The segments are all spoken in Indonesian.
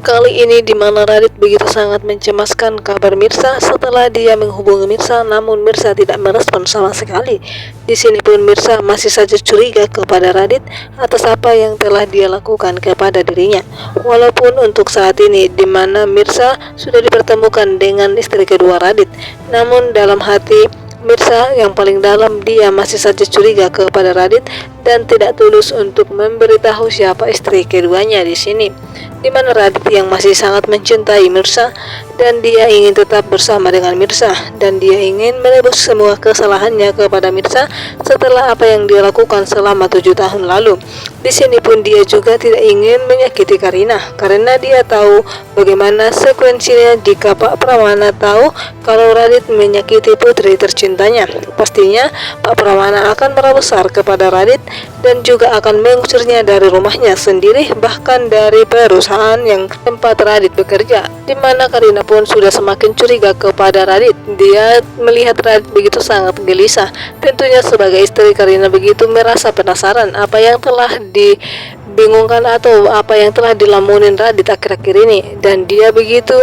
Kali ini di mana Radit begitu sangat mencemaskan kabar Mirsa setelah dia menghubungi Mirsa, namun Mirsa tidak merespon sama sekali. Di sini pun Mirsa masih saja curiga kepada Radit atas apa yang telah dia lakukan kepada dirinya. Walaupun untuk saat ini di mana Mirsa sudah dipertemukan dengan istri kedua Radit, namun dalam hati Mirsa yang paling dalam dia masih saja curiga kepada Radit dan tidak tulus untuk memberitahu siapa istri keduanya di sini. Di mana Radit yang masih sangat mencintai Mirsa dan dia ingin tetap bersama dengan Mirsa dan dia ingin menebus semua kesalahannya kepada Mirsa setelah apa yang dia lakukan selama 7 tahun lalu. Di sini pun dia juga tidak ingin menyakiti Karina karena dia tahu bagaimana sekuensinya jika Pak Pramana tahu kalau Radit menyakiti putri tercintanya. Pastinya Pak Pramana akan marah besar kepada Radit dan juga akan mengusirnya dari rumahnya sendiri, bahkan dari perusahaan yang tempat Radit bekerja. Di mana Karina pun sudah semakin curiga kepada Radit. Dia melihat Radit begitu sangat gelisah. Tentunya sebagai istri Karina begitu merasa penasaran apa yang telah dibingungkan atau apa yang telah dilamunin Radit akhir-akhir ini, dan dia begitu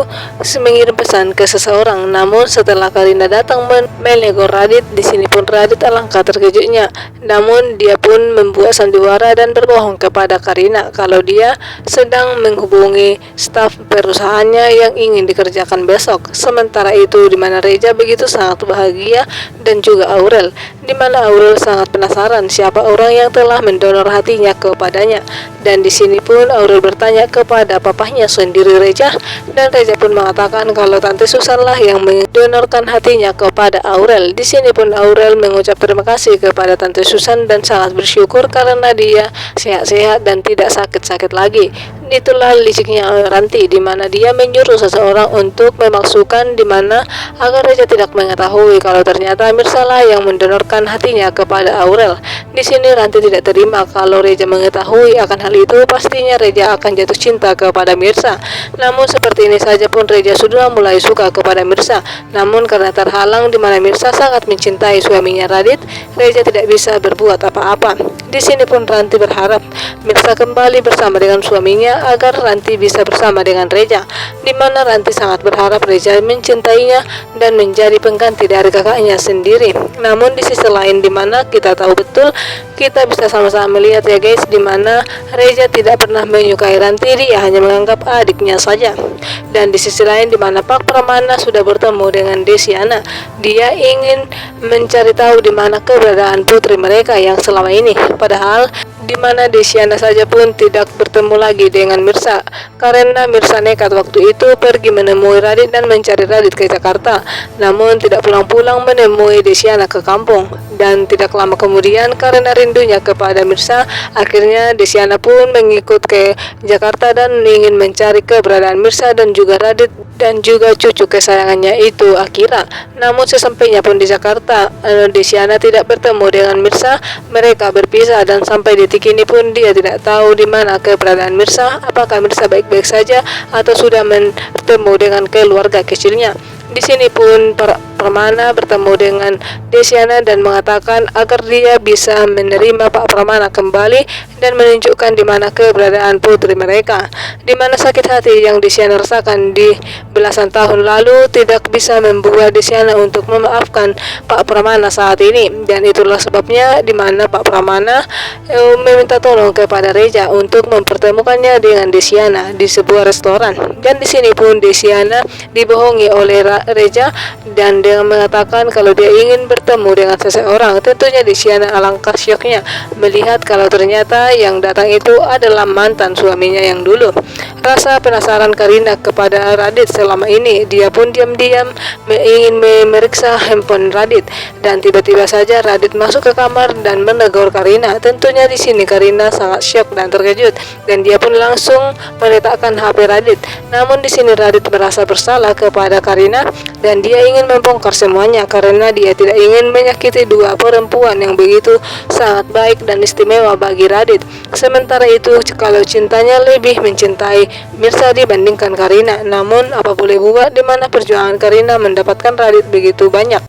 mengirim pesan ke seseorang. Namun setelah Karina datang menegur Radit, di sini pun Radit alangkah terkejutnya. Namun dia pun membuat sandiwara dan berbohong kepada Karina kalau dia sedang menghubungi staf perusahaannya yang ingin dikerjakan besok. Sementara itu di mana Reja begitu sangat bahagia dan juga Aurel, di mana Aurel sangat penasaran siapa orang yang telah mendonor hatinya kepadanya. Dan di sini pun Aurel bertanya kepada papahnya sendiri Reja, dan Reja pun mengatakan kalau Tante Susan lah yang mendonorkan hatinya kepada Aurel. Di sini pun Aurel mengucap terima kasih kepada Tante Susan dan sangat bersyukur karena dia sehat-sehat dan tidak sakit-sakit lagi. Itulah liciknya Ranti, di mana dia menyuruh seseorang untuk memasukkan di mana agar Reja tidak mengetahui kalau ternyata Mirsa lah yang mendonorkan hatinya kepada Aurel. Di sini Ranti tidak terima kalau Reja mengetahui akan hal itu, pastinya Reja akan jatuh cinta kepada Mirsa. Namun seperti ini saja pun Reja sudah mulai suka kepada Mirsa. Namun karena terhalang di mana Mirsa sangat mencintai suaminya Radit, Reja tidak bisa berbuat apa-apa. Di sini pun Ranti berharap Mirsa kembali bersama dengan suaminya agar Ranti bisa bersama dengan Reja, di mana Ranti sangat berharap Reja mencintainya dan menjadi pengganti dari kakaknya sendiri. Namun di sisi lain di mana kita tahu betul, kita bisa sama-sama melihat ya guys, di mana Reja tidak pernah menyukai Ranti, dia hanya menganggap adiknya saja. Dan di sisi lain di mana Pak Pramana sudah bertemu dengan Desiana, dia ingin mencari tahu di mana keberadaan putri mereka yang selama ini. Padahal di mana Desiana saja pun tidak bertemu lagi dengan Mirsa karena Mirsa nekat waktu itu pergi menemui Radit dan mencari Radit ke Jakarta, namun tidak pulang-pulang menemui Desiana ke kampung. Dan tidak lama kemudian karena rindunya kepada Mirsa, akhirnya Desiana pun mengikut ke Jakarta dan ingin mencari keberadaan Mirsa dan juga Radit dan juga cucu kesayangannya itu Akira. Namun sesampainya pun di Jakarta, Desiana tidak bertemu dengan Mirsa. Mereka berpisah dan sampai detik ini pun dia tidak tahu di mana keberadaan Mirsa, apakah Mirsa baik-baik saja atau sudah bertemu dengan keluarga kecilnya. Di sini pun Pramana bertemu dengan Desiana dan mengatakan agar dia bisa menerima Pak Pramana kembali dan menunjukkan di mana keberadaan putri mereka. Di mana sakit hati yang Desiana rasakan di belasan tahun lalu tidak bisa membuat Desiana untuk memaafkan Pak Pramana saat ini, dan itulah sebabnya di mana Pak Pramana meminta tolong kepada Reja untuk mempertemukannya dengan Desiana di sebuah restoran. Dan di sini pun Desiana dibohongi oleh Reja dan dia mengatakan kalau dia ingin bertemu dengan seseorang. Tentunya Desiana alangkah syoknya melihat kalau ternyata yang datang itu adalah mantan suaminya yang dulu. Rasa penasaran Karina kepada Radit selama ini, dia pun diam-diam ingin memeriksa handphone Radit, dan tiba-tiba saja Radit masuk ke kamar dan menegur Karina. Tentunya di sini Karina sangat syok dan terkejut dan dia pun langsung meletakkan HP Radit. Namun di sini Radit merasa bersalah kepada Karina dan dia ingin membongkar semuanya karena dia tidak ingin menyakiti dua perempuan yang begitu sangat baik dan istimewa bagi Radit. Sementara itu kalau cintanya lebih mencintai Mirsa dibandingkan Karina, namun apa boleh buat di mana perjuangan Karina mendapatkan Radit begitu banyak.